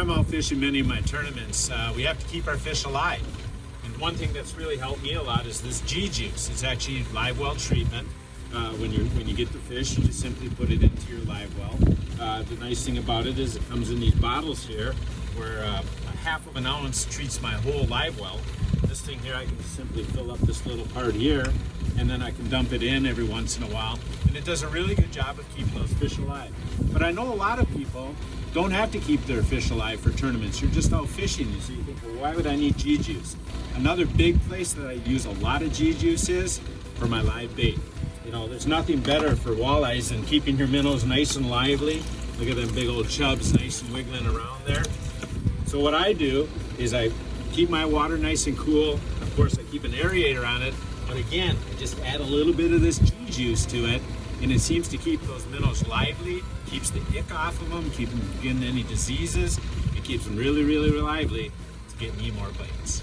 I'm out fishing many of my tournaments, we have to keep our fish alive. And one thing that's really helped me a lot is this G-Juice. It's actually live well treatment. When you get the fish, you just simply put it into your live well. The nice thing about it is it comes in these bottles here, where a half of an ounce treats my whole live well. This thing here, I can simply fill up this little part here, and then I can dump it in every once in a while. And it does a really good job of keeping those fish alive. But I know a lot of people don't have to keep their fish alive for tournaments. You're just out fishing, so you think, well, why would I need G-Juice? Another big place that I use a lot of G-Juice is for my live bait. You know, there's nothing better for walleyes than keeping your minnows nice and lively. Look at them big old chubs nice and wiggling around there. So what I do is I keep my water nice and cool. Of course, I keep an aerator on it. But again, I just add a little bit of this G-Juice to it, and it seems to keep those minnows lively, keeps the ick off of them, keep them from getting any diseases. It keeps them really, really lively to get me more bites.